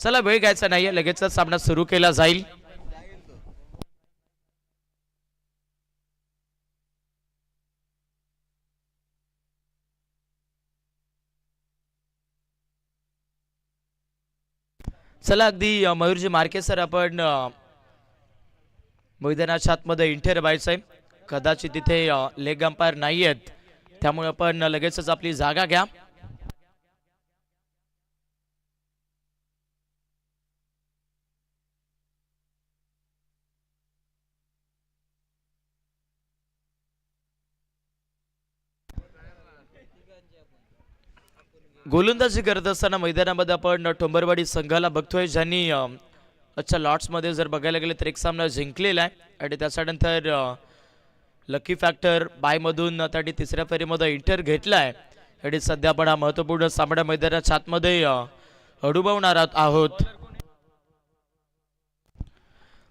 चला वेळ घ्यायचा नाहीये, लगेचच सामना सुरू केला जाईल. चला अगदी मयूरजी मार्के सर, आपण मैदानाच्या आतमध्ये एंटर व्हायचंय. कदाचित तिथे लेग अंपायर नाही आहेत, त्यामुळे आपण लगेचच आपली जागा घ्या. गोलंदाजी करत असताना मैदानामध्ये आपण टोंबरवाडी संघाला बघतोय, ज्यांनी अच्छा लॉट्समध्ये जर बघायला गेले तर एक सामना जिंकलेला आहे. आणि त्याच्यानंतर लकी फॅक्टर बायमधून त्यांनी तिसऱ्या फेरीमध्ये इंटर घेतला आहे. आणि सध्या आपण हा महत्त्वपूर्ण सामना मैदानाच्या आतमध्ये अडुबवणार आहोत.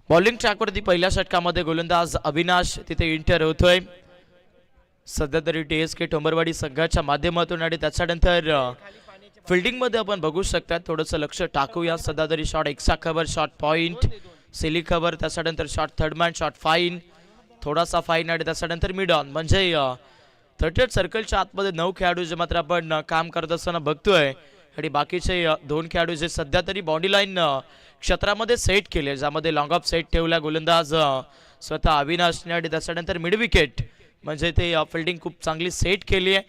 बॉलिंग ट्रॅकवरती पहिल्या षटकामध्ये गोलंदाज अविनाश तिथे इंटर होतोय. सध्या तरी TSK टोंबरवाडी संघाच्या माध्यमातून. आणि त्याच्यानंतर फिल्डिंग मध्ये आपण बघू शकता, थोडंसं लक्ष टाकूया. सध्या तरी shot extra cover, shot point, silly cover, त्याच्यानंतर shot third man, shot fine, थोडासा फाईन, आणि त्याच्यानंतर मिड ऑन. म्हणजे 38 सर्कलच्या आतमध्ये 9 खेळाडू जे मात्र आपण काम करत असताना बघतोय. आणि बाकीचे 2 खेळाडू जे सध्या तरी बॉडी लाईन क्षेत्रामध्ये सेट केले, ज्यामध्ये लॉंग ऑफ सेट ठेवला गोलंदाज स्वतः अविनाशने. आणि त्याच्यानंतर मिड विकेट, म्हणजे ते फिल्डिंग खूप चांगली सेट केली आहे.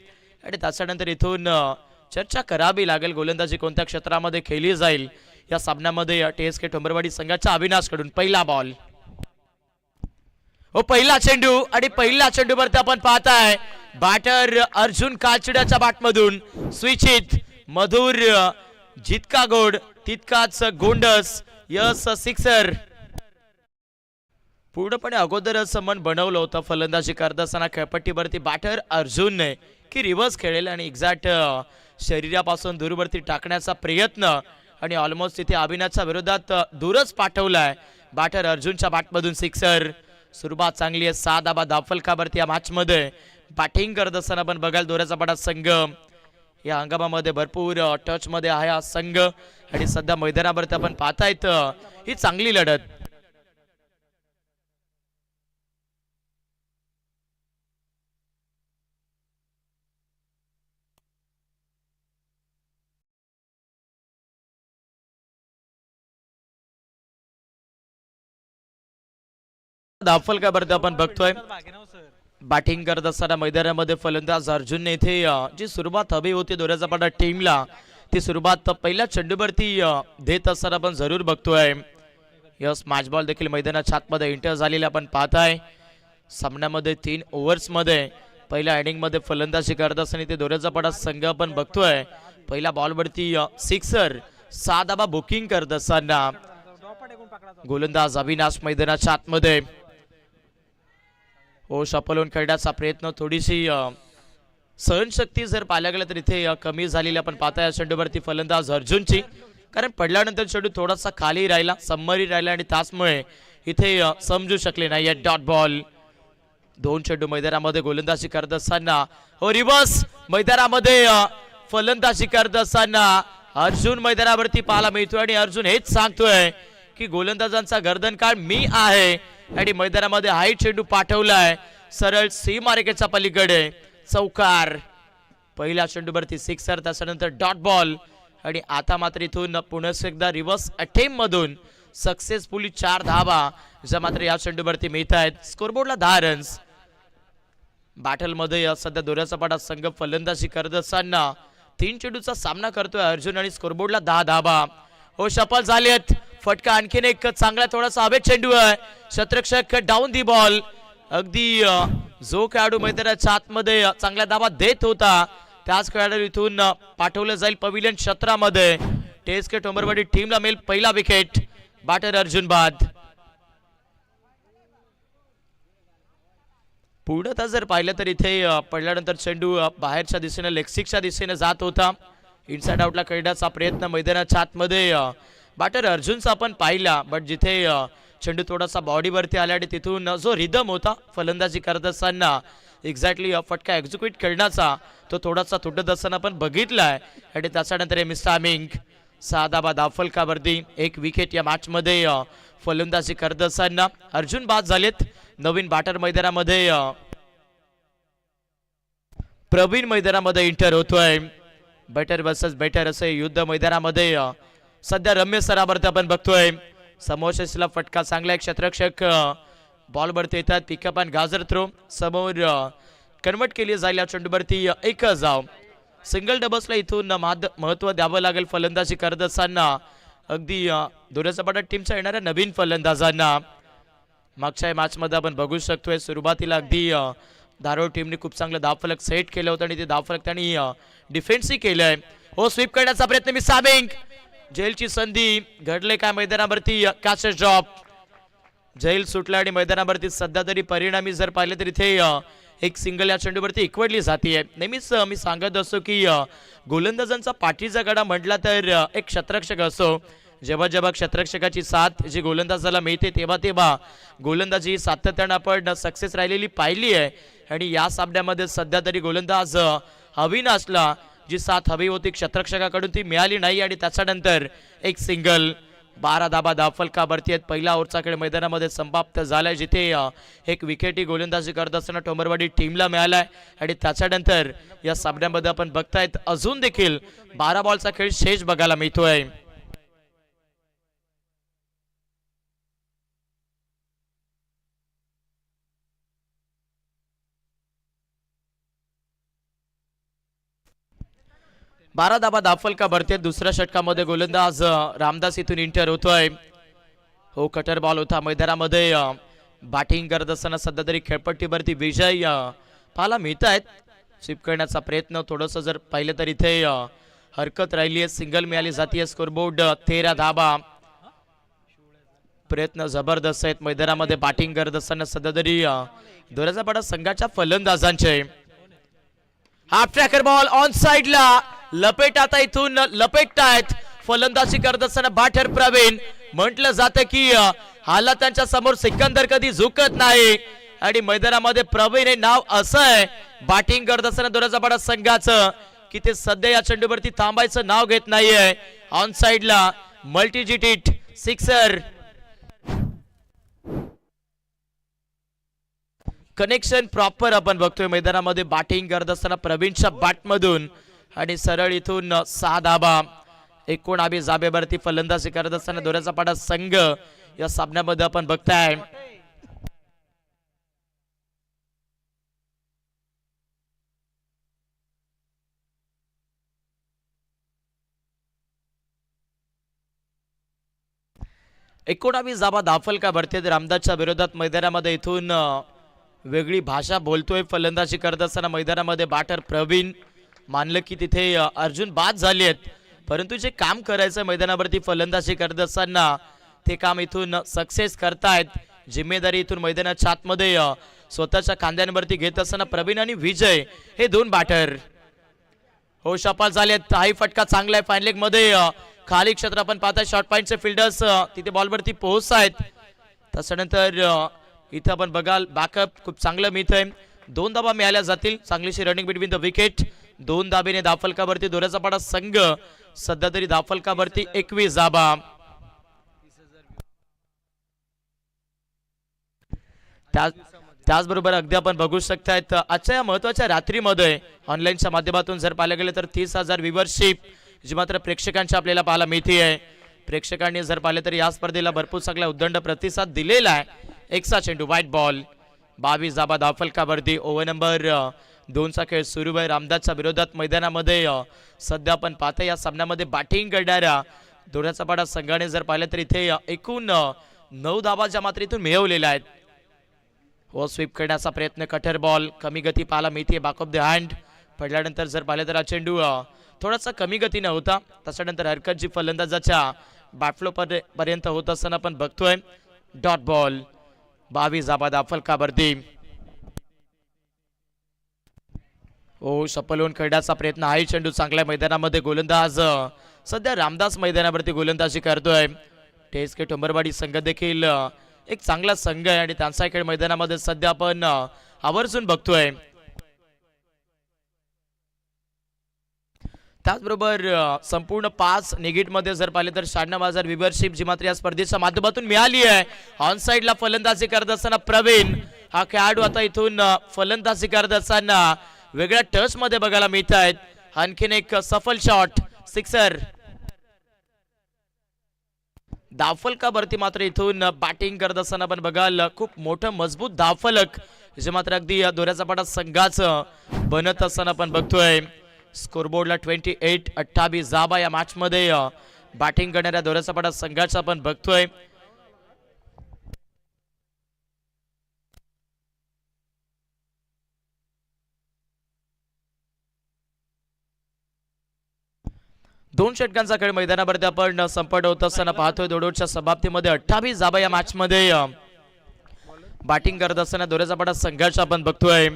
आणि त्याच्यानंतर इथून चर्चा करावी लागेल गोलंदाजी कोणत्या क्षेत्रामध्ये खेळली जाईल या सामन्यामध्ये. TSK टोंबरवाडी संघाच्या अविनाशकडून पहिला बॉल, पहिला चेंडू. आणि पहिल्या चेंडूवरती आपण पाहताय बॅटर अर्जुन काचड्याच्या बॅटमधून स्विचित मधुर, जितका गोड तितकाच गोंडस, यस सिक्सर. पूर्णपणे अगोदरच मन बनवलं होतं फलंदाजी करत असताना खेळपट्टीवरती बॅटर अर्जुनने की रिव्हर्स खेळेल आणि एक्झॅक्ट शरीरापासून दूरवरती टाकण्याचा प्रयत्न. आणि ऑलमोस्ट तिथे अविनाशच्या विरोधात दूरच पाठवलाय. बॅटर अर्जुनच्या बॅटमधून सिक्सर. सुरुवात चांगली आहे. 6 धाबा धावफलकावरती या मॅचमध्ये बॅटिंग करत असताना आपण बघाल दोऱ्याचा पाडा संघ या हंगामामध्ये भरपूर टच मध्ये आहे हा संघ. आणि सध्या मैदानावरती आपण पाहतायत ही चांगली लढत. धावफलकावरती आपण बघतोय बॅटिंग करत असताना मैदानामध्ये फलंदाज अर्जुनने इथे जी सुरुवात हवी होती दोऱ्याचा पाडा टीमला, ती सुरुवात पहिल्या चेंडूवरती देत असताना आपण जरूर बघतोय. यस मॅच बॉल देखील मैदानाच्या आतमध्ये इंटर झालेला आपण पाहताय. सामन्यामध्ये 3 ओव्हर्समध्ये पहिल्या इनिंगमध्ये फलंदाजी करत असताना इथे दोऱ्याचा पाडा संघ आपण बघतोय. पहिल्या बॉलवरती सिक्सर, 6 धाबा बुकिंग करत असताना गोलंदाज अविनाश मैदानाच्या आतमध्ये शपलून खेळण्याचा प्रयत्न. थोडीशी सहनशक्ती जर पाहायला गेलं तर इथे कमी झालेली आपण पाहताय या चेंडूवरती फलंदाज अर्जुनची, कारण पडल्यानंतर चेंडू थोडासा खाली राहिला, समरी राहिला आणि त्याचमुळे इथे समजू शकले नाही. Dot ball. 2 चेंडू मैदानामध्ये गोलंदाजी करत असताना रिव्हर्स मैदानामध्ये फलंदाजी करत असताना अर्जुन मैदानावरती पाहायला मिळतोय. आणि अर्जुन हेच सांगतोय की गोलंदाजांचा गर्दनकाळ मी आहे. आणि मैदानामध्ये हाई चेंडू पाठवलाय सरळ सीमारेषेच्या पलीकडे, चौकार. पहिल्या चेंडूवरती सिक्सर, त्याच्यानंतर डॉट बॉल. आणि आता मात्र इथून पुन्हा एकदा रिव्हर्स अटेम्प्ट मधून सक्सेसफुली 4 धावा ज्या मात्र या चेंडूवरती मिळत आहेत. स्कोरबोर्डला 10 रन्स. बॅटलमध्ये सध्या दोऱ्याचा पाडा संघ फलंदाजी करत असताना 3 चेंडूचा सामना करतोय अर्जुन आणि स्कोरबोर्डला 10 धावा. शपल झालेत. फटका आणखीन एक चांगला थोडासा हवेत चेंडू आहे. शतरक्षक डाऊन दी बॉल. अगदी जो खेळाडू मैदानाच्या आतमध्ये चांगला धावा देत होता त्याच खेळाडू इथून पाठवलं जाईल पविलियन क्षेत्रामध्ये. TSK टोंबरवाडी टीमला मिळेल पहिला विकेट. बॅटर अर्जुन बाद. पूर्णतः जर पाहिलं तर इथे पडल्यानंतर चेंडू बाहेरच्या दिशेने लेगसिकच्या दिशेने जात होता. इनसाइड आउटला खेळण्याचा प्रयत्न मैदानाच्या आतमध्ये बॅटर अर्जुनचा आपण पाहिला, बट जिथे चेंडू थोडासा बॉडीवरती आला आणि तिथून जो रिदम होता फलंदाजी करत असताना एक्झॅक्टली फटका एक्झिक्यूट करण्याचा तो थोडासा तुटत असताना आपण बघितलाय. आणि त्याच्यानंतर मिस टायमिंग 6 धाबा धावफलकावरती, 1 विकेट या मॅच मध्ये फलंदाजी करत असताना अर्जुन बाद झालेत. नवीन बॅटर मैदानामध्ये प्रवीण मैदानामध्ये इंटर होतोय. बॅटर वर्सेस बॅटर असे युद्ध मैदानामध्ये सध्या रम्य स्तरावरती आपण बघतोय. समोरला फटका चांगला, एक क्षेत्ररक्षक बॉल वरती येतात. पिकअप अँड गाजर थ्रो समोर कन्वर्ट केली जाईल या चेंडूवरती एक धाव. सिंगल डबल्सला इथून महत्व द्यावं लागेल फलंदाजी करत असताना. अगदी दोऱ्याचा टीमच्या येणाऱ्या नवीन फलंदाजांना मागच्या मॅच मध्ये आपण बघू शकतोय. सुरुवातीला अगदी धारोड टीमने खूप चांगलं धावफलक सेट केलं होतं आणि ते धावफलक त्यांनी डिफेन्सही केलंय. हो, स्वीप करण्याचा प्रयत्न, मिसाबिंग, जेलची संधी घडले काय मैदानावरती, कॅचेस ड्रॉप. जेल सुटला आणि मैदानावरती सध्या तरी परिणामी जर पाहिले तर इथे एक सिंगल या चेंडूवरती एकवडली जाते. नेहमीच मी सांगत असतो की गोलंदाजांचा पाठीचा गडा म्हटला तर एक क्षेत्ररक्षक असो. जेव्हा जेव्हा क्षेत्ररक्षकाची साथ जी गोलंदाजाला मिळते तेव्हा तेव्हा गोलंदाजी सातत्यानं आपण सक्सेस राहिलेली पाहिली आहे. आणि या सामन्यामध्ये सध्या तरी गोलंदाज अविनाशला जी साथ हवी होती क्षेत्ररक्षकाकडून ती मिळाली नाही आणि त्याच्यानंतर एक सिंगल. 12 धाबा धावफलकावरती आहेत. पहिला ओव्हरचा खेळ मैदानामध्ये समाप्त झालाय, जिथे एक विकेटी गोलंदाजी करत असताना टोंबरवाडी टीमला मिळालाय. आणि त्याच्यानंतर या सामन्यामध्ये आपण बघतायत अजून देखील 12 बॉलचा खेळ शेष बघायला मिळतोय. बारा धाबा धावफलकावरती दुसऱ्या षटकामध्ये गोलंदाज रामदास इथून इंटर होतोय. हो, कटर बॉल होता मैदानामध्ये. बॅटिंग करत असताना सध्या तरी खेळपट्टीवरती विजय पाहायला मिळत आहेत. स्वीप करण्याचा प्रयत्न थोडंसं जर पाहिलं तर इथे हरकत राहिली आहे. सिंगल मिळाली जाते. स्कोरबोर्ड 13 धाबा. प्रयत्न जबरदस्त आहेत मैदानामध्ये बॅटिंग करत असताना सध्या तरी दोऱ्याचा पाडा संघाच्या फलंदाजांचे. हाफ ट्रॅकर बॉल ऑन साइडला लपेट, आता इथून लपेटतायत फलंदाजी करत असताना बॅटर प्रवीण. म्हटलं जातं की हाला त्यांच्या समोर सिकंदर कधी झुकत नाही आणि मैदानामध्ये प्रवीण हे नाव असं आहे बॅटिंग करत असताना दोऱ्याचा पाडा संघाचं की ते सध्या या चेंडूवरती थांबायचं नाव घेत नाहीये. ऑन साइडला मल्टीजिट सिक्सर. कनेक्शन प्रॉपर आपण बघतोय मैदानामध्ये बॅटिंग करत असताना प्रवीणच्या बॅटमधून आणि सरळ इथून 6 धाबा. 19 जाबेवरती फलंदाजी करत असताना दोऱ्याचा पाडा संघ या सामन्यामध्ये आपण बघताय. एकोणावीस धाबा धावफलकावरती रामदासच्या विरोधात मैदानामध्ये इथून वेगळी भाषा बोलतोय फलंदाजी करत असताना मैदानामध्ये बॅटर प्रवीण. मानलं की तिथे अर्जुन बाद झाले आहेत, परंतु जे काम करायचं मैदानावरती फलंदाजी करत असताना ते काम इथून सक्सेस करतायत. जिम्मेदारी इथून मैदानाच्या आतमध्ये स्वतःच्या खांद्यांवरती घेत असताना प्रवीण आणि विजय हे दोन बॅटर हो शपाल झालेत. हाही फटका चांगला आहे. फाईन लेग मध्ये खाली क्षेत्र आपण पाहताय. शॉर्ट पॉइंटचे फिल्डर्स तिथे बॉलवरती पोहोचतायत. त्याच्यानंतर इथं आपण बघाल बॅकअप खूप चांगलं मिळतंय. 2 धाबा मिळाल्या जातील. चांगलीशी रनिंग बिटवीन द विकेट. 2 धाबेने धावफलकावरती दोऱ्याचा पाडा संघ सध्या तरी धावफलकावरती 21 धाबा. त्याचबरोबर अगदी आपण बघू शकतायत आजच्या या महत्वाच्या रात्रीमध्ये ऑनलाईनच्या माध्यमातून जर पाहिलं गेलं तर 30,000 व्ह्यूअरशिप जी मात्र प्रेक्षकांची आपल्याला पाहायला मिळते आहे. प्रेक्षकांनी जर पाहिलं तर या स्पर्धेला भरपूर चांगला उद्दंड प्रतिसाद दिलेला आहे. एक्सा चेंडू व्हाईट बॉल. 22 धाबा धावफलकावरती. ओव्हर नंबर 2 चा खेळ सुरू आहे. रामदासच्या विरोधात मैदानामध्ये सध्या आपण पाहता या सामन्यामध्ये बॅटिंग करणाऱ्या दोऱ्याचा पाडा संघाने जर पाहिलं तर इथे एकूण 9 धाबा ज्या मात्र इथून मिळवलेल्या आहेत. व स्वीप करण्याचा प्रयत्न. कटर बॉल कमी गती पाहायला मिळते. बॅक ऑफ द हँड पडल्यानंतर जर पाहिलं तर हा चेंडू थोडासा कमी गतीने होता. त्याच्यानंतर हरकत जी फलंदाजाच्या बॅटफ्लो पर्यंत होत असताना आपण बघतोय. Dot ball. 22 धाबा धावफलकावरती. ओ सपलवून खेळण्याचा प्रयत्न. हाही चेंडू चांगल्या मैदानामध्ये गोलंदाज सध्या रामदास मैदानावरती गोलंदाजी करतोय. टेस्ट के टोंबरवाडी संघ देखील एक चांगला संघ आहे आणि त्यांचा खेळ मैदानामध्ये सध्या आपण आवर्जून बघतोय. त्याचबरोबर संपूर्ण 5 निगेटमध्ये जर पाहिले तर 96,000 व्ह्यूअरशिप जी मात्र या स्पर्धेच्या माध्यमातून मिळाली आहे. ऑन साईडला फलंदाजी करत असताना प्रवीण हा खेळाडू आता इथून फलंदाजी करत असताना वेगळ्या टच मध्ये बघायला मिळत आहेत. आणखीन एक सफल शॉट सिक्सर. धावफलकावरती मात्र इथून बॅटिंग करत असताना आपण बघाल खूप मोठं मजबूत धावफलक जे मात्र अगदी दोऱ्याचा पाटा संघाचं बनत असताना आपण बघतोय. स्कोरबोर्डला 28-28 जाबा या मॅच मध्ये बॅटिंग करणाऱ्या दोऱ्याचा पाटा संघाचा आपण बघतोय. दोन षटकांचा खेळ मैदानावरती आपण संपट होत असताना पाहतोय. दोडोडच्या समाप्तीमध्ये 28 जाबा या मॅच मध्ये बॅटिंग करत असताना दोऱ्याचा पाटा संघाचा आपण बघतोय.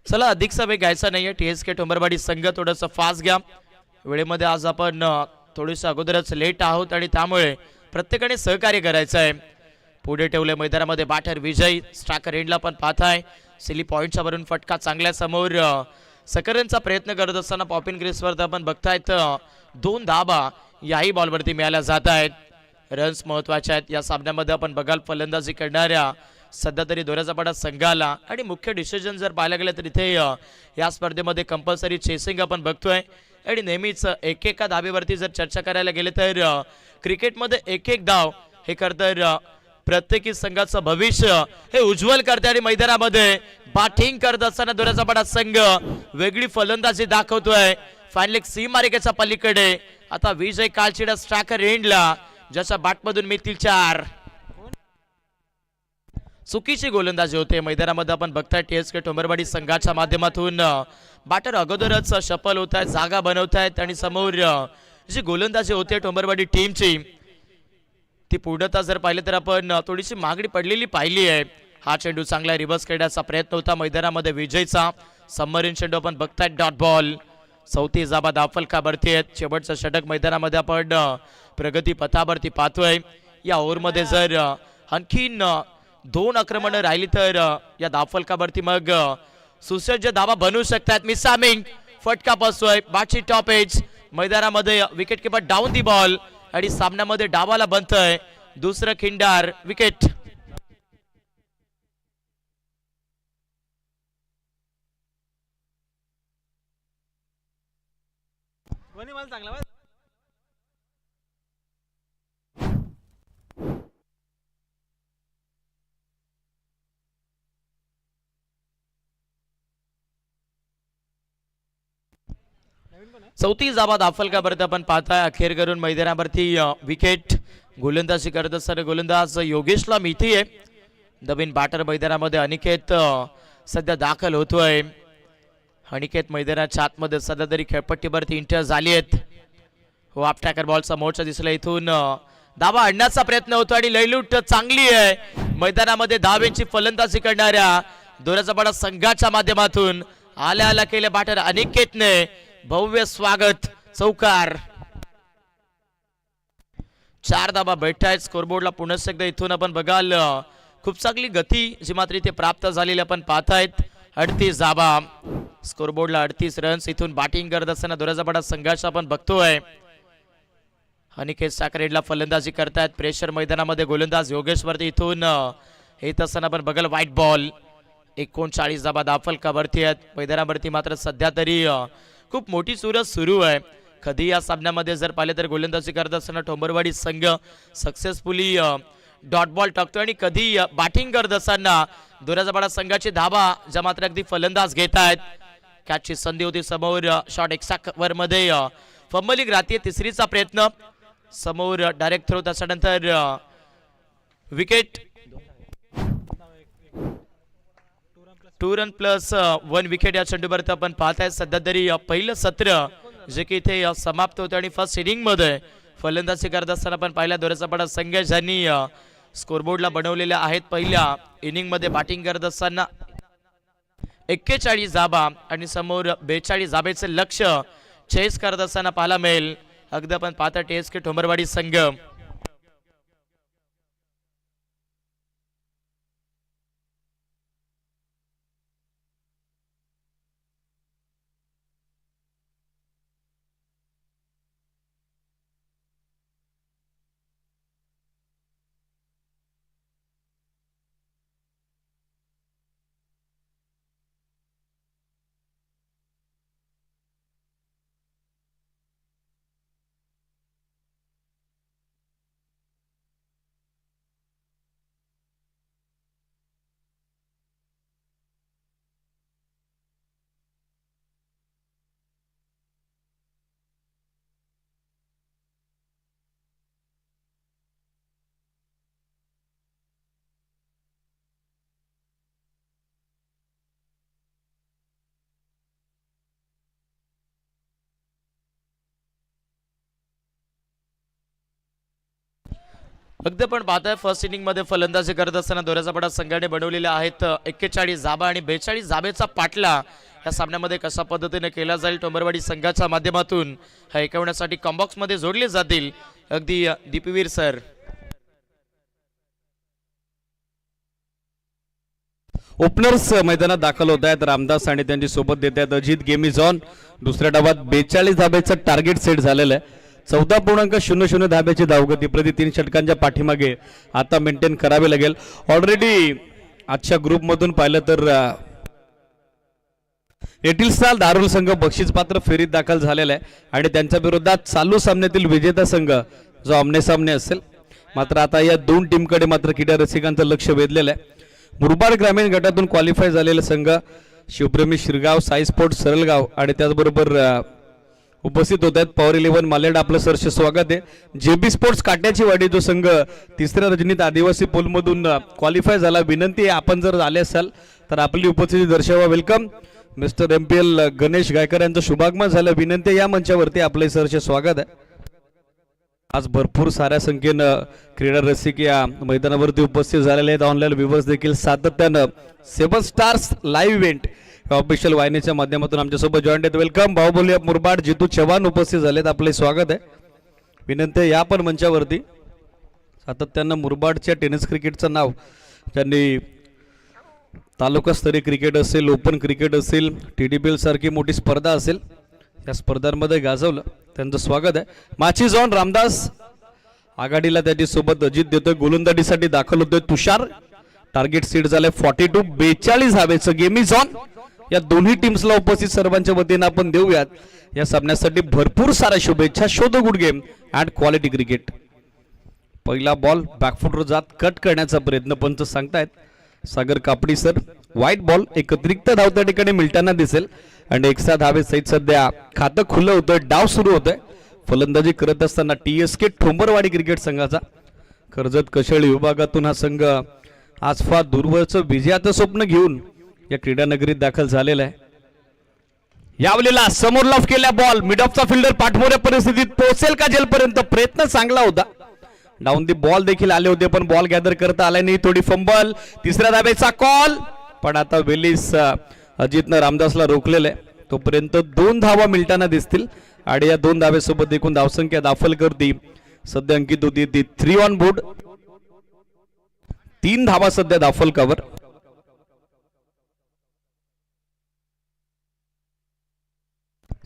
चला अधिक वेळ घ्यायचा नाहीये. TSK ठोंबरवाडी संघ थोडंसं फास्ट घ्या. वेळेमध्ये आज आपण थोडीसं अगोदरच लेट आहोत आणि त्यामुळे प्रत्येकाने सहकार्य करायचं आहे. पुढे ठेवले मैदानामध्ये बॅटर विजय. स्ट्रायकर एंडला पण पाहताय सिली पॉइंटच्या वरून फटका चांगल्या समोर सकरनचा प्रयत्न करत असताना पॉपिन क्रिसवर आपण बघतायत 2 धाबा याही बॉलवरती मिळाल्या जात आहेत. रन्स महत्वाचे आहेत या सामन्यामध्ये. आपण बघाल फलंदाजी करणाऱ्या सध्या तरी दोऱ्याचा पाटा संघाला आणि मुख्य डिसिजन जर पाहायला गेलं तर इथे या स्पर्धेमध्ये कंपल्सरी चेसिंग आपण बघतोय. आणि नेहमीच एकेका धाबेवरती जर चर्चा करायला गेले तर क्रिकेटमध्ये एक धाव हे करतर प्रत्येकी संघाचं भविष्य हे उज्ज्वल करते. आणि मैदानामध्ये बॅटिंग करत असताना दोऱ्याचा पाटा संघ वेगळी फलंदाजी दाखवतोय. फायनल एक सीमारेखेच्या पलीकडे आता विजय कालचिडा स्ट्रायकर एंडला ज्याच्या बॅटमधून मिळतील 4. चुकीची गोलंदाजी होते मैदानामध्ये. आपण बघताय TSK ठोंबरवाडी संघाच्या माध्यमातून बॅटर अगोदरच सफल होत आहेत, जागा बनवत आहेत आणि समोर जी गोलंदाजी होते ठोंबरवाडी टीमची ती पूर्णतः जर पाहिलं तर आपण थोडीशी मागणी पडलेली पाहिली आहे. हा चेंडू चांगला रिव्हर्स करण्याचा प्रयत्न होता मैदानामध्ये विजयचा. सबमरीन चेंडू आपण बघताय डॉट बॉल. 34 जाबा धावफलकावरती आहेत. शेवटचं षटक मैदानामध्ये आपण प्रगती पथावरती पाहतोय. या ओव्हरमध्ये जर आणखीन 2 आक्रमण राहिली तर या धावफलकावरती मग सुसज्ज धावा बनवू शकतात. मिसामिंग फटका बसतोय. बॅटची टॉप एज मैदानामध्ये wicket keeper down the ball आणि सामन्यामध्ये डावाला बनतंय दुसरं खिंडार विकेट. चौथी जाबा धावफलकावरती आपण पाहताय. अखेर करून मैदानावरती विकेट. गोलंदाजी करत असताना गोलंदाज योगेशला मिळती आहे. नवीन बॅटर मैदानामध्ये अनिकेत सध्या दाखल होतोय. अनिकेत मैदानाच्या आतमध्ये सध्या तरी खेळपट्टीवरती इंटर झाली आहेत. हो आप टॅकर बॉलचा मोर्चा दिसला. इथून धावा आणण्याचा प्रयत्न होतो आणि लयलूट चांगली आहे मैदानामध्ये. धावेंची फलंदाजी करणाऱ्या दोऱ्याचा पाटा संघाच्या माध्यमातून आल्या केले बॅटर अनिकेतने भव्य स्वागत. चौकार. 4 धाबा भेटतायत स्कोरबोर्डला. पुन्हा एकदा इथून आपण बघाल खूप चांगली गती जी मात्र इथे प्राप्त झालेली आपण पाहतायत. 38 धाबा स्कोरबोर्डला. 38 रन्स. इथून बॅटिंग करत असताना दोऱ्याचा पाटा संघाचा आपण बघतोय. अनिकेत साकरेडला फलंदाजी करतायत. प्रेशर मैदानामध्ये गोलंदाज योगेशवरती इथून येत असताना आपण बघाल व्हाईट बॉल. 39 धाबा धावफलकावरती आहेत. मैदानावरती मात्र सध्या तरी खूप मोठी चुरस सुरू आहे. कधी या सामन्यामध्ये जर पाहिले तर गोलंदाजी करत असताना ठोंबरवाडी संघ सक्सेसफुली डॉट बॉल टाकतोय आणि कधी बॅटिंग करत असताना दोऱ्याचा पाटा संघाची धावा ज्या मात्र अगदी फलंदाज घेत आहेत. कॅचची संधी होती समोर. शॉट एक्स्ट्रा कव्हर मध्ये फंबलिंग राहते. तिसरीचा प्रयत्न समोर डायरेक्ट थ्रो. त्याच्यानंतर विकेट. 2 रन प्लस 1 विकेट या चेंडूवरती आपण पाहताय. सध्या तरी पहिलं सत्र जे की इथे समाप्त होते आणि फर्स्ट इनिंग मध्ये फलंदाजी करत असताना आपण पाहिल्या दोऱ्याचा पाटा संघ ज्यांनी स्कोरबोर्डला बनवलेल्या आहेत. पहिल्या इनिंग मध्ये बॅटिंग करत असताना 41 धाबा आणि समोर 42 धाबेचे लक्ष चेस करत असताना पाहायला मिळेल. अगदी आपण पाहता TSK ठोंबरवाडी संघ अगदी पण पाहताय फर्स्ट इनिंग मध्ये फलंदाजी करत असताना दोऱ्याचा पडा संघाने बनवलेले आहेत 41 धाबा आणि 42 धाबेचा पाटला या सामन्यामध्ये कशा पद्धतीने केला जाईल टोंबरवाडी संघाच्या माध्यमातून हा ऐकवण्यासाठी कॉम्बॉक्स मध्ये जोडले जातील अगदी दीपवीर सर. ओपनर्स मैदानात दाखल होत आहेत. रामदास आणि त्यांची सोबत देत आहेत अजित. Game is on. दुसऱ्या डावात 42 धाब्याचं टार्गेट सेट झालेलं आहे. 14.00 धाब्याची धावगती प्रति 3 षटकांच्या पाठीमागे आता मेंटेन करावे लागेल. ऑलरेडी आजच्या ग्रुपमधून पाहिलं तर एटील स्टार दारुल संघ बक्षीस पात्र फेरीत दाखल झालेला आहे आणि त्यांच्या विरोधात चालू सामन्यातील विजेता संघ जो आमने सामने असेल. मात्र आता या दोन टीमकडे मात्र क्रीडा रसिकांचं लक्ष वेधलेलं आहे. मुरबाड ग्रामीण गटातून क्वालिफाय झालेले संघ शिवप्रेमी शिरगाव, साई स्पोर्ट सरलगाव आणि त्याचबरोबर उपस्थित होत आहेत. पॉवर 11 मालेड आपलं सरसे स्वागत आहे. जेबी स्पोर्ट्स काट्याची वाडी जो संघ तिसऱ्या रजनीत आदिवासी पोलमधून क्वालिफाय झाला. विनंती आहे आपण जर आले असाल तर आपली उपस्थिती दर्शवा. Welcome mister MPL Ganesh Gaikar यांचं शुभागमन झालं. विनंती या मंचावरती आपले सरसे स्वागत आहे. आज भरपूर साऱ्या संख्येनं क्रीडा रसिक या मैदानावरती उपस्थित झालेले आहेत. ऑनलाईन व्ह्यूवर्स देखील सातत्यानं 7 स्टार्स लाईव्ह इव्हेंट ऑफिशियल वाहिनीच्या माध्यमातून आमच्यासोबत जॉईंट आहेत. वेलकम भाऊ बोलूया मुरबाड जितू चव्हाण उपस्थित झालेत. आपले स्वागत आहे. विनंती या पण मंचावरती सातत्यानं मुरबाडच्या टेनिस क्रिकेटचं नाव ज्यांनी तालुकास्तरीय क्रिकेट असेल, ओपन क्रिकेट असेल, TDPL सारखी मोठी स्पर्धा असेल या स्पर्धांमध्ये गाजवलं त्यांचं स्वागत आहे. माची झॉन रामदास आघाडीला त्याची सोबत अजित देतोय. गोलंदाजीसाठी दाखल होतोय तुषार. टार्गेट सीट झालंय 42 धावेचं. Game is on. या दोन्ही टीम्सला उपस्थित सर्वांच्या वतीनं आपण देऊयात या सामन्यासाठी भरपूर साऱ्या शुभेच्छा. Show the good game and quality cricket. पहिला बॉल बॅकफुटवर जात कट करण्याचा प्रयत्न पंच सांगतायत. सागर कापडी सर. व्हाईट बॉल एक अतिरिक्त धाव त्या ठिकाणी मिळताना दिसेल आणि 1 धावे सहित सध्या खातं खुलं होतं. डाव सुरू होतोय. फलंदाजी करत असताना TSK ठोंबरवाडी क्रिकेट संघाचा कर्जत कशेळी विभागातून हा संघ आज फार दूरवरचं विजयाचं स्वप्न घेऊन या क्रीडा नगरीत दाखल झालेला आहे. यावेळेला समोर लॉफ केल्या बॉल मिड ऑफचा फिल्डर पाठमोऱ्या परिस्थितीत पोहोचेल का जेलपर्यंत. प्रयत्न चांगला होता. डाऊन दी बॉल देखील आले होते पण बॉल गॅदर करता आला नाही. थोडी फंबल. तिसऱ्या धावेचा कॉल पण आता वेलीस अजितनं रामदासला रोखलेलं आहे. तोपर्यंत 2 धावा मिळताना दिसतील आणि या 2 धावेसोबत एकूण धावसंख्या दाखल करती सध्या अंकित होती ती 3 ऑन बोर्ड. 3 धावा सध्या दाखल कवर.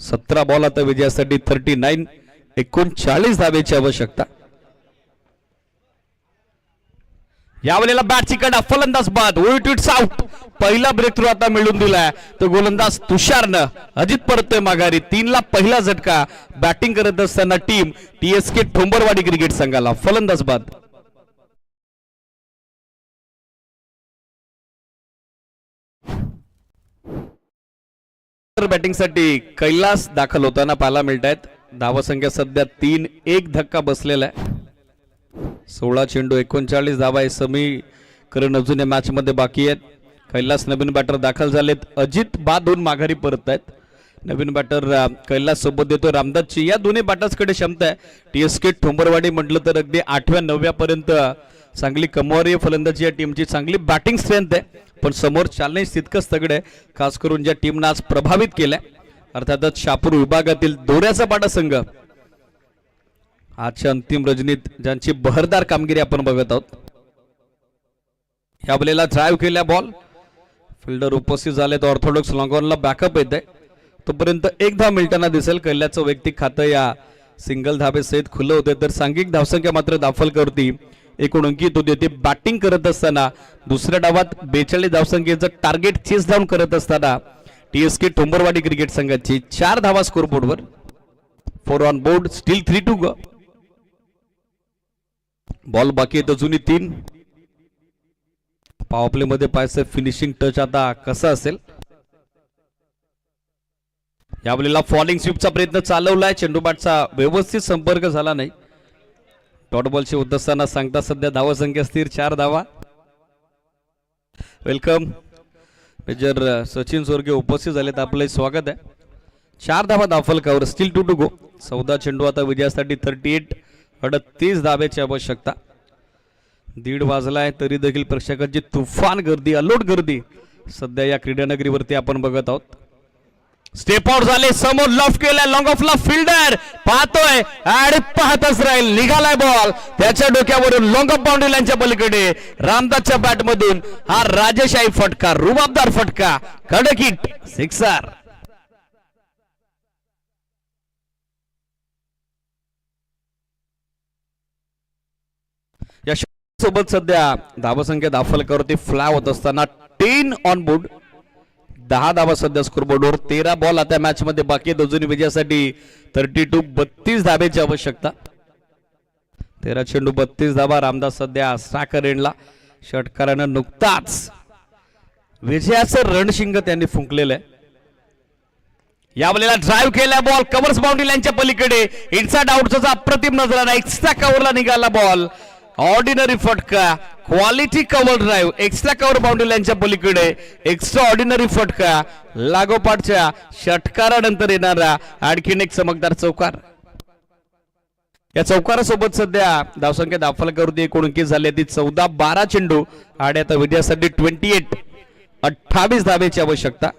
सतरा बॉल आता विजयासाठी 39 धावेची आवश्यकता. यावेळेला बॅटची कडा फलंदाज बाद. It's out. पहिला ब्रेक थ्रू आता मिळून दिलाय तो गोलंदाज तुषारनं. अजित परतोय माघारी. 3 ला पहिला झटका बॅटिंग करत असताना टीम TSK ठोंबरवाडी क्रिकेट संघाला. फलंदाज बाद. बॅटिंगसाठी कैलास दाखल होताना पाहायला मिळत आहेत. धावसंख्या सध्या 3. 1 धक्का बसलेला आहे. 16 चेंडू 39 धावा आहे. समीकरण अजून या मॅच मध्ये बाकी आहेत. कैलास नवीन बॅटर दाखल झालेत. अजित बाद होऊन माघारी परत आहेत. नवीन बॅटर कैलास सोबत देतो रामदासची. या दोन्ही बॅटर्सकडे क्षमता आहे. TSK ठोंबरवाडी म्हटलं तर अगदी 8व्या 9व्या पर्यंत चांगली कमवारी फलंदाजी या टीमची. चांगली बॅटिंग स्ट्रेंथ आहे पण समोर चॅलेंज तितकंच तगड आहे. खास करून ज्या टीमनं आज प्रभावित केलंय अर्थातच शहापूर विभागातील दोऱ्याचा पाडा संघ आजच्या अंतिम रजनीत ज्यांची बहरदार कामगिरी आपण बघत आहोत. या बॉलला ड्राईव्ह केल्या बॉल. फिल्डर उपस्थित झाले तर ऑर्थोडॉक्स लॉंगॉनला बॅकअप येत आहे. तोपर्यंत 1 धाव मिळताना दिसेल. कैल्याचं वैयक्तिक खातं या सिंगल धाबेसहित खुलं होते तर सांघिक धावसंख्या मात्र दाखल करती एकूण अंकित होते. ते बॅटिंग करत असताना दुसऱ्या डावात 42 धावसंख्येचं टार्गेट चेस डाऊन करत असताना TSK ठोंबरवाडी क्रिकेट संघाची 4 धावा स्कोरबोर्डवर. 4 on board. Still 3 to go. Ball बाकी आहे अजूनही 3. पॉवर प्ले मध्ये पाहायचं फिनिशिंग टच आता कसा असेल. यावेळेला फॉलिंग स्वीपचा प्रयत्न चालवलाय. चेंडू बॅटचा व्यवस्थित संपर्क झाला नाही. डॉट बॉलची होत असताना सांगता सध्या धावा संख्या स्थिर 4 धावा. वेलकम मेजर सचिन सोरगे उपस्थित झालेत. आपले स्वागत आहे. 4 धावा दाखल कवर. Steel 2 to go. 14 चेंडू आता विजयासाठी 38 धावेची आवश्यकता. 1:30 वाजलाय तरी देखील प्रेक्षकांची तुफान गर्दी, अलोट गर्दी सध्या या क्रीडानगरीवरती आपण बघत आहोत. स्टेप आउट झाले, समोर लॉफ्ट केलाय, लॉंग ऑफ ला फिल्डर पाहतोय आणि पाहतच राहील. निघालाय बॉल त्याच्या डोक्यावरून लॉंग ऑफ बाउंड्री लाईनच्या पलीकडे. रामदासच्या बॅट मधून हा राजेशाही फटका, रुबाबदार फटका, कडक हिट, सिक्सर. या सोबत सध्या धावसंख्या दाखल फ्लाय होत असताना 10 ऑन बोर्ड, 10 धावा सध्या स्कोरबोर्डवर. 13 बॉल आता मॅच मध्ये बाकी आहेत. अजूनही विजयासाठी 32 धाब्याची आवश्यकता. 13 चेंडू 32 धावा. रामदास सध्या स्ट्रायकर एंडला. षटकारानं नुकताच विजयाचं रणशिंग त्यांनी फुंकलेलं आहे. यावेळेला ड्राईव्ह केला बॉल कव्हर्स बाउंड्री लाईनच्या पलीकडे. इनसाइड आउटचा अप्रतिम नजराना, एक्स्ट्रा कव्हरला निघाला बॉल. ऑर्डिनरी फटका, quality cover drive, extra cover boundary लाईनच्या पलीकडे, एक्स्ट्रा ऑर्डिनरी फटका. लागोपाठच्या षटकारानंतर येणारा आणखीन एक चमकदार चौकार. या चौकारासोबत सध्या धावसंख्या दाखल एकूण अंकी झाली ती 14-12 चेंडू आणि आता विजयासाठी 28 धाब्याची आवश्यकता.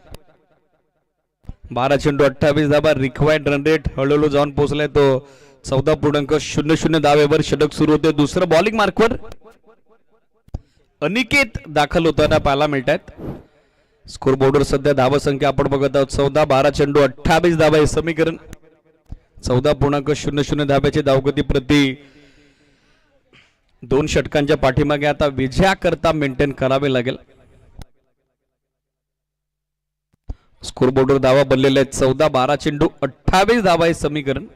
12 चेंडू 28 धाबा. रिक्वायर्ड रन रेट हळूहळू जाऊन पोहोचलाय तो 14.00 धावेवर. षटक सुरू होते. दुसरं बॉलिंग मार्कवर अनिकेत दाखल होताना पाहायला मिळत आहेत. स्कोरबोर्डवर सध्या धावसंख्या आपण बघत आहोत 14-12 चेंडू 28 धावा हे समीकरण. 14.00 धाब्याची धावगती प्रति 2 षटकांच्या पाठीमागे आता विजयाकरता मेंटेन करावे लागेल. स्कोरबोर्डवर धावा बनलेल्या आहेत 14-12 चेंडू 28 धावा हे समीकरण.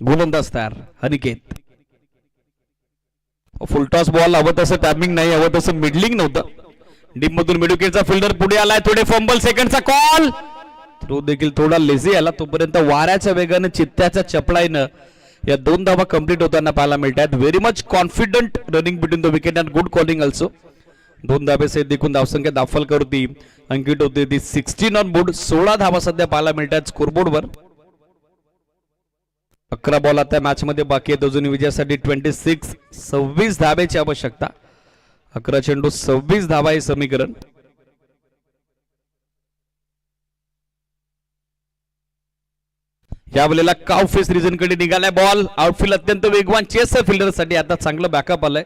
गोलंदाज तयार अनिकेत. फुलटॉस बॉल हवं तसं टायमिंग नाही, हवं तसं मिडलिंग नव्हतं. डीप मधून मिडुकेचा फिल्डर पुढे आलाय. थोडे फंबल, सेकंडचा कॉल. थ्रो देखील थोडा लेझी आला. तोपर्यंत वाऱ्याच्या वेगाने चित्त्याच्या चपळाईनं या 2 धावा कंप्लीट होताना पाहायला मिळत आहेत. Very much confident running between the wicket and good calling also. 2 धाबे सहित देखून धावसंख्या दाखल करती अंकित होते ती 16 ऑन बोर्ड. 16 धावा सध्या पाहायला मिळत आहेत स्कोरबोर्डवर. 11 बॉल आता मॅच मध्ये बाकी आहेत. अजून विजयासाठी 26 धाब्याची आवश्यकता. 11 चेंडू 26 धावा हे समीकरण. यावेळेला काव फेस रिजन कडे निघालाय बॉल. आउटफील्ड अत्यंत वेगवान चेस फिल्डर साठी आता चांगलं बॅकअप आलंय.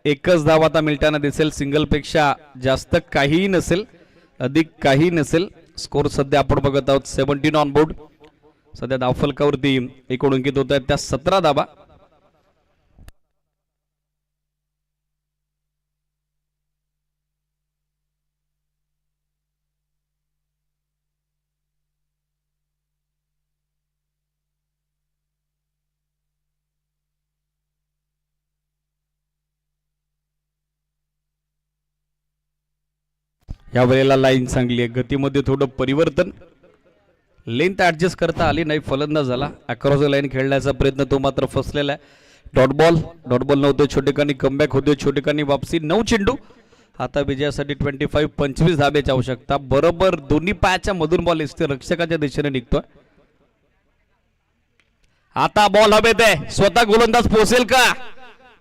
एकच धाव आता मिळताना दिसेल. सिंगल पेक्षा जास्त काहीही नसेल, अधिक काही नसेल. स्कोर सध्या आपण बघत आहोत 17 ऑन बोर्ड. सध्या धावफलकावरती एकूण अंकित होत आहेत त्या 17 धावा. या वेळेला लाईन चांगली आहे. गतीमध्ये थोडं परिवर्तन, लेंथ ऍडजस्ट करता आली नाही. फलंदाज झाला. अक्रॉस द लाईन खेळण्याचा प्रयत्न तो मात्र फसलेला आहे. डॉट बॉल नव्हते. छोटेखानी कमबॅक होते, छोटेखानी वापसी. 9 चेंडू आता विजयासाठी 25 धाब्याची आवश्यकता. बरोबर दोन्ही पायाच्या मधून बॉल रक्षकाच्या दिशेने निघतोय. आता बॉल हवेत आहे. स्वतः गोलंदाज पोहोचेल का?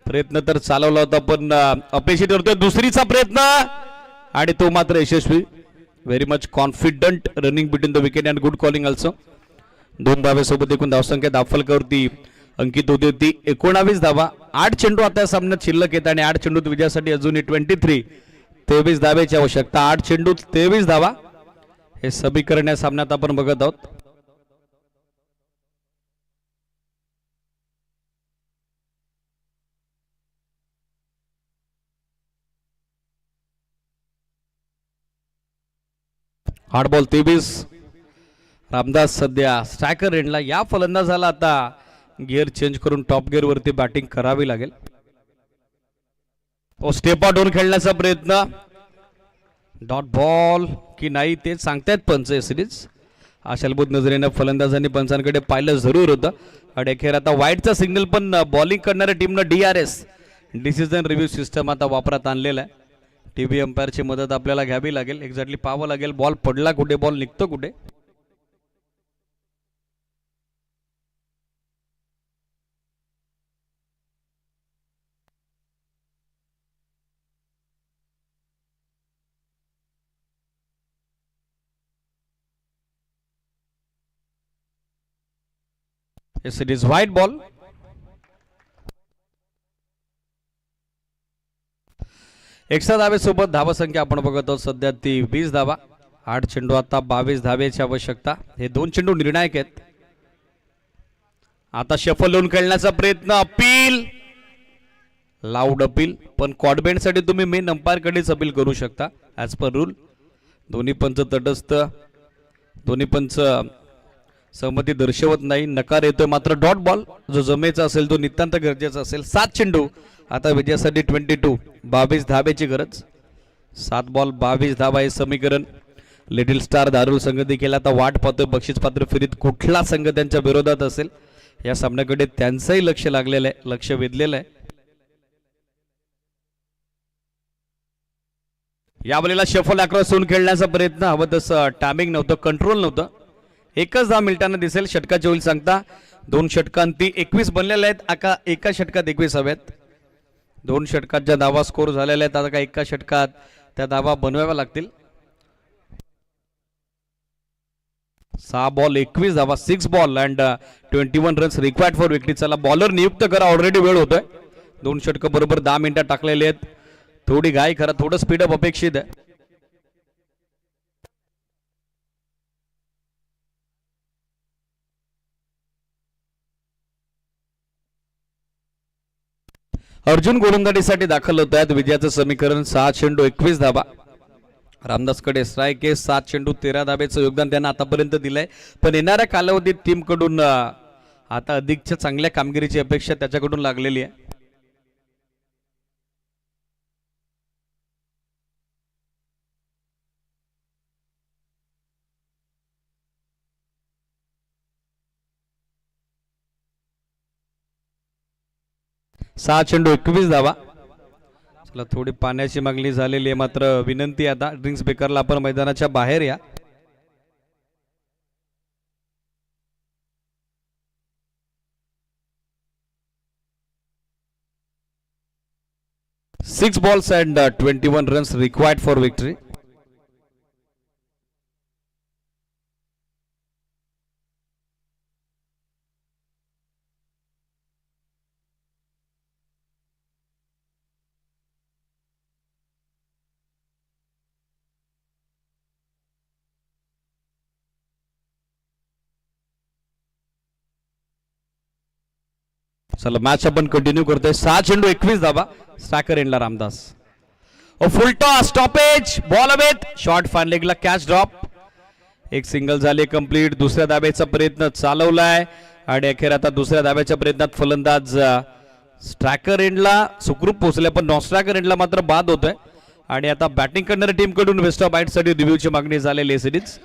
प्रयत्न तर चालवला होता पण अपेक्षित करतोय दुसरीचा प्रयत्न आणि तो मात्र यशस्वी. Very much confident running between the wicket and good calling also. 2 धावेसोबत एकूण धावसंख्या दाखलकरती अंकित होती ती 19 धावा. 8 चेंडू आता सामन्यात शिल्लक येत आणि 8 चेंडूत विजयासाठी अजूनही 23 धाब्याची आवश्यकता. 8 चेंडू 23 धावा हे समीकरण या सामन्यात आपण बघत आहोत. Hard ball 23. रामदास सध्या स्ट्रायकर एंडला. या फलंदाजाला आता गिअर चेंज करून टॉप गिअर वरती बॅटिंग करावी लागेल. स्टेप आउट होऊन खेळण्याचा प्रयत्न. डॉट बॉल की नाही ते सांगतायत पंच. सिरीज आशालभूत नजरेनं फलंदाजांनी पंचांकडे पाहिलं जरूर होतं आणि अखेर आता वाईटचा सिग्नल पण बॉलिंग करणाऱ्या टीमनं DRS डिसिजन रिव्ह्यू सिस्टम आता वापरात आणलेला आहे. टीव्ही अंपायरची मदत आपल्याला घ्यावी लागेल. एक्झॅक्टली पाहावं लागेल बॉल पडला कुठे, बॉल निघतो कुठे. Yes it is white ball. Extra धावेसोबत धावसंख्या आपण बघत आहोत सध्या ती 20 धावा. 8 चेंडू आता 22 धावेची आवश्यकता. हे 2 चेंडू निर्णायक आहेत. आता शफल लावून खेळण्याचा प्रयत्न. अपील लाऊड अपील, पण कॉडबेंड साठी तुम्ही मेन अंपायर कडेच अपील करू शकता ॲज पर रूल. दोन्ही पंच तटस्थ, दोन्ही पंच सहमती दर्शवत नाही. नकार येतोय मात्र डॉट बॉल जो जमेचा असेल तो नितांत गरजेचा असेल. 7 चेंडू आता विजयासाठी 22 धावेची गरज. 7 बॉल 22 धावा हे समीकरण. लिटिल स्टार दारुल संघ देखील आता वाट पाहतोय बक्षीस पात्र फेरीत कुठला संघ त्यांच्या विरोधात असेल. या सामन्याकडे त्यांचंही लक्ष लागलेलं आहे, लक्ष वेधलेलं आहे. यावेळेला शफल अक्रॉस होऊन खेळण्याचा प्रयत्न. हवं तसं टायमिंग नव्हतं, कंट्रोल नव्हतं. 10 मिनिटांना दिसेल. षटकाचे होईल सांगता. 2 षटकांती 21 बनलेल्या आहेत. आता एका षटकात 21 हव्यात. 2 षटकात ज्या धावा स्कोर झालेल्या आहेत, आता का एका षटकात त्या धावा बनवाव्या लागतील. 6 बॉल 21 धावा. 6 ball and 21 runs required for wicket. चला बॉलर नियुक्त करा, ऑलरेडी वेळ होतोय. 2 षटकं बरोबर 10 मिनिटं टाकलेले आहेत. थोडी घाई करा, थोडं स्पीडअप अपेक्षित आहे. अर्जुन गोलंदाजीसाठी दाखल होत आहेत. विजयाचं समीकरण 6 चेंडू 21 धावा. रामदासकडे स्ट्राईक आहे. 7 चेंडू 13 धावेचं योगदान त्यांना आतापर्यंत दिलंय. पण येणाऱ्या कालावधीत टीमकडून आता अधिकच्या चांगल्या कामगिरीची अपेक्षा त्याच्याकडून लागलेली आहे. सहा चेंडू 21 धावा. चला थोडी पाण्याची मागणी झालेली आहे, मात्र विनंती आता ड्रिंक्स बेकरला आपण मैदानाच्या बाहेर या. Six balls and 21 runs required for victory. चला मॅच आपण कंटिन्यू करतोय. 6 चेंडू 21 धावा. स्ट्रायकर एंडला Ramdas. Oh full toss, stoppage, ball अवेत, शॉर्ट फाइन लेगला कॅच ड्रॉप. एक सिंगल झाले कंप्लीट. दुसऱ्या धाब्याचा प्रयत्न चालवलाय आणि अखेर आता दुसऱ्या धाब्याच्या प्रयत्नात फलंदाज स्ट्रायकर एंडला सुखरूप पोहोचले, पण नॉन स्ट्रायकर एंडला मात्र बाद होतोय. आणि आता बॅटिंग करणाऱ्या टीम कडून वेस्ट ऑफ साठी रिव्ह्यूची मागणी झालेली आहे. सिरीज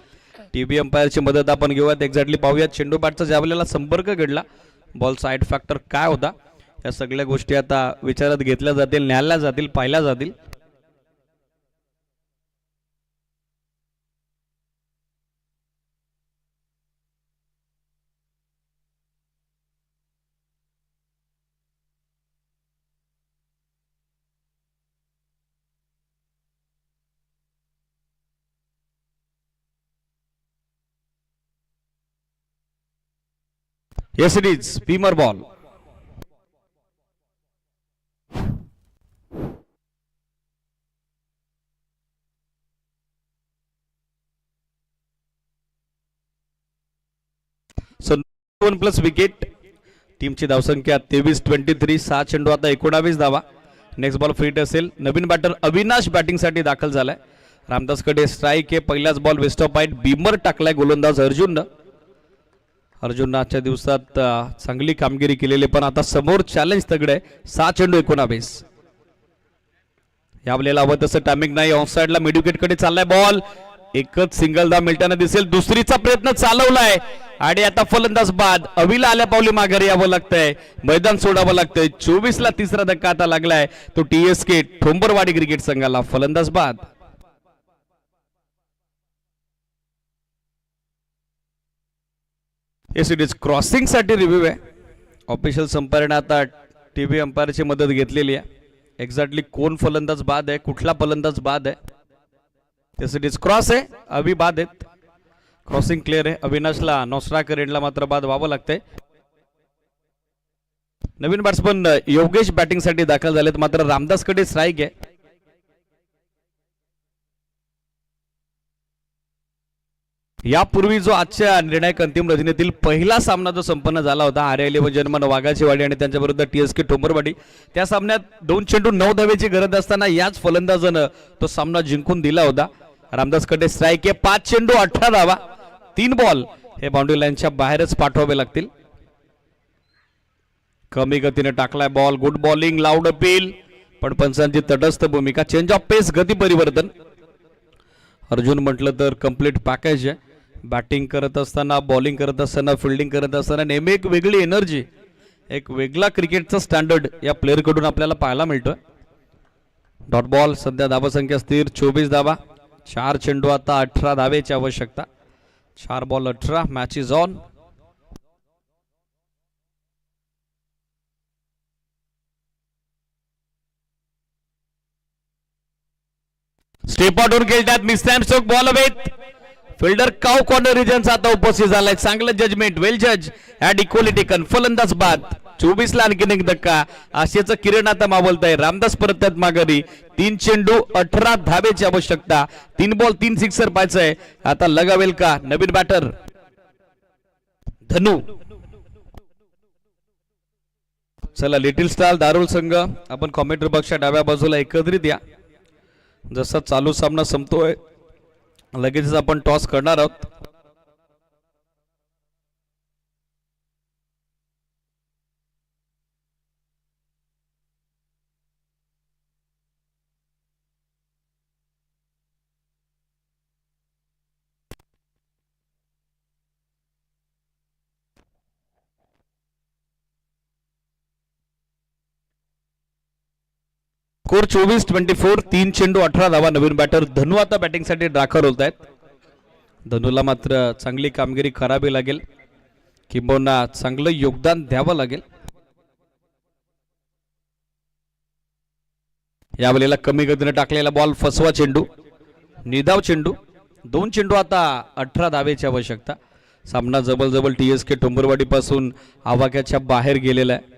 टीव्ही अंपायरची मदत आपण घेऊयात. एक्झॅक्टली पाहूयात चेंडू बॅटचा ज्यावेळेला संपर्क घडला, बॉल साईड फॅक्टर काय होता, या सगळ्या गोष्टी आता विचारात घेतल्या जातील, न्यायला जातील, पाहिल्या जातील. Yes, it is. Beamer ball. So 1 plus wicket. टीमची धावसंख्या 23-23. 6 चेंडू आता 19 धावा. नेक्स्ट बॉल फ्रीट असेल. नवीन बॅटर अविनाश बॅटिंग साठी दाखल झालाय. रामदासकडे स्ट्राईक आहे. पहिलाच बॉल वेस्ट ऑफ बाईट. बीमर टाकलाय गोलंदाज अर्जुन. अर्जुन आजच्या दिवसात चांगली कामगिरी केलेली, पण आता समोर चॅलेंज तगड आहे. 6 चेंडू 19. यावेळेला हवं तसं टायमिंग नाही. ऑफ साइडला मिडविकेट कडे चाललाय बॉल. एकच सिंगल धाव मिळताना दिसेल. दुसरीचा प्रयत्न चालवलाय आणि आता फलंदाज बाद. अविला आल्या पावली माघारी यावं लागतंय, मैदान सोडावं लागतंय. 24 ला तिसरा धक्का आता लागलाय तो TSK ठोंबरवाडी क्रिकेट संघाला. फलंदाज बाद. Yes it is. क्रॉसिंग साठी रिव्ह्यू आहे. ऑफिशियल अंपायरने आता टीव्ही अंपायरची मदत घेतलेली आहे. एक्झॅक्टली कोण फलंदाज बाद आहे, कुठला फलंदाज बाद आहे. Yes it is. क्रॉस आहे, अभि बाद आहेत. क्रॉसिंग क्लिअर आहे. अविनाशला नॉस्ट्राकर एंडला मात्र बाद व्हावं लागतंय. नवीन बॅट्समन योगेश बॅटिंगसाठी दाखल झालेत, मात्र रामदासकडे स्ट्राईक आहे. यापूर्वी जो आजच्या निर्णायक अंतिम रचनेतील पहिला सामना जो संपन्न झाला होता RI11 जर्मन वाघाचीवाडी आणि त्यांच्या विरुद्ध TSK ठोंबरवाडी, त्या सामन्यात 2 चेंडू 9 धावेची गरज असताना याच फलंदाजानं तो सामना जिंकून दिला होता. रामदासकडे स्ट्राईक आहे. 5 चेंडू 18 धावा, 3 बॉल हे बाउंड्री लाईनच्या बाहेरच पाठवावे लागतील. कमी गतीने टाकलाय ball, good bowling, loud appeal, पण पंचांची तटस्थ भूमिका. चेंज ऑफ पेस, गती परिवर्तन. अर्जुन म्हटलं तर कम्प्लीट पॅकेज आहे. बॅटिंग करत असताना, बॉलिंग करत असताना, फिल्डिंग करत असताना नेहमी एक वेगळी एनर्जी, एक वेगळा क्रिकेटचा स्टँडर्ड या प्लेअरकडून आपल्याला पाहायला मिळतोय. Dot ball. सध्या धावसंख्या स्थिर 24 धावा, 4 चेंडू आता 18 धावेची आवश्यकता. 4 ball 18. Match is on. Step आउटवर खेळतात. मिसॅम स्ट्रोक बॉल हवेत. फिल्डर काव कॉर्नर रिजनचा आता उपस्थित झालाय. चांगलं जजमेंट, वेल जज ॲट इक्वलिटी कन. फलंदाज बाद. 24 ला आणखीन एक धक्का. आशेचं किरण आता मावलत आहे. रामदास परत माघारी. 3 चेंडू 18 धावेची आवश्यकता. 3 बॉल 3 सिक्सर पाहायचंय. आता लगावेल का नवीन बॅटर धनु. चला लिटिल स्टार दारुल संघ आपण कॉमेंट्री बॉक्सच्या डाव्या बाजूला एकत्रित या. जसा चालू सामना संपतोय लगेच आपण टॉस करणार आहोत. स्कोर 24-24. 3 चेंडू 18 धावा. नवीन बॅटर धनु आता बॅटिंगसाठी ड्राखर होत आहेत. धनुला मात्र चांगली कामगिरी करावी लागेल, किंबहुना चांगलं योगदान द्यावं लागेल. यावेळेला कमी गतीने टाकलेला बॉल, फसवा चेंडू, निधाव चेंडू. 2 चेंडू आता 18 धावेची आवश्यकता. सामना जवळ TSK ठोंबरवाडी पासून आवाक्याच्या बाहेर गेलेला आहे.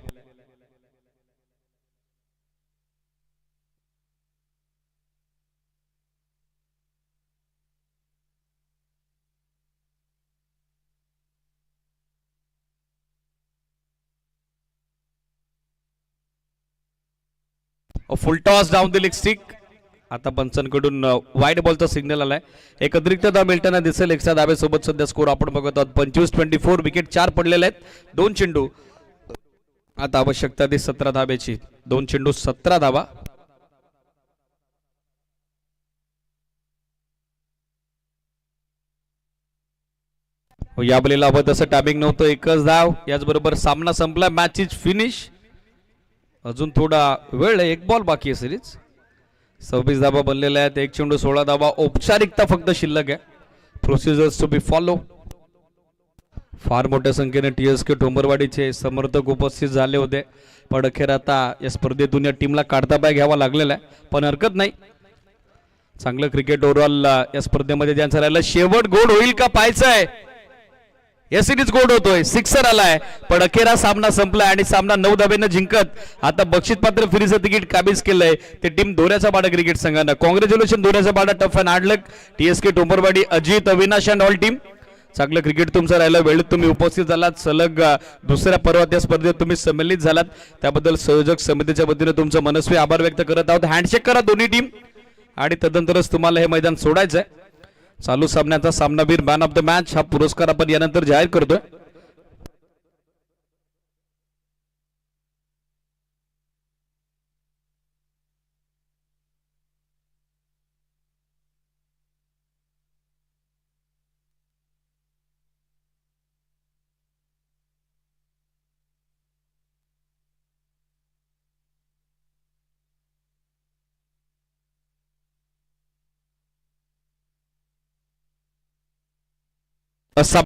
फुल toss down the leg stick. आता पंचांकडून वाईड बॉलचा सिग्नल आलाय. एक अतिरिक्त धाव मिळताना दिसेल. एक्स्ट्रा धावेसोबत सध्या स्कोर आपण बघत आहोत 25-24. विकेट 4 पडलेले आहेत. 2 चेंडू आता आवश्यकता ती 17 धावेची. 2 चेंडू 17 धावा. या बलीला हवं तसं टायमिंग नव्हतं. एकच धाव. याचबरोबर सामना संपला. Match is finish. अजून थोडा वेळ आहे. 1 बॉल बाकी आहे सिरीज. 26 धावा बनलेल्या आहेत. 1 चेंडू 16 धावा. औपचारिकता फक्त शिल्लक आहे. Procedures to be follow. फार मोठ्या संख्येने TSK ठोंबरवाडीचे समर्थक उपस्थित झाले होते, पण अखेर आता या स्पर्धेतून या टीमला काढता पाय घ्यावा लागलेला आहे. पण हरकत नाही. चांगलं क्रिकेट ओव्हरऑल या स्पर्धेमध्ये ज्यांचं राहिलं. शेवट गोड होईल का पाहायचंय. या सिरीज गोड होतोय. सिक्सर आलाय, पण अखेर सामना संपला आणि सामना 9 धावेनं जिंकत आता बक्षीस पात्र फेरीचं तिकीट काबीज केलंय ते टीम दोऱ्याचा बाडा क्रिकेट संघानं. कॉंग्रॅच्युलेशन दोऱ्याचा बाडा. Tough and hard luck. TSK Thombarwadi, Ajit, Avinash and all team. चांगलं क्रिकेट तुमचं राहिलं. वेळेत तुम्ही उपस्थित झालात. सलग दुसऱ्या पर्वात या स्पर्धेत तुम्ही सम्मिलित झालात. त्याबद्दल संयोजक समितीच्या वतीने तुमचं मनस्वी आभार व्यक्त करत आहोत. हँडशेक करा दोन्ही टीम आणि तदनंतरच तुम्हाला हे मैदान सोडायचंय. चालू सामन्याचा सामनावीर, मॅन ऑफ द मॅच हा पुरस्कार आपण यानंतर जाहीर करतोय.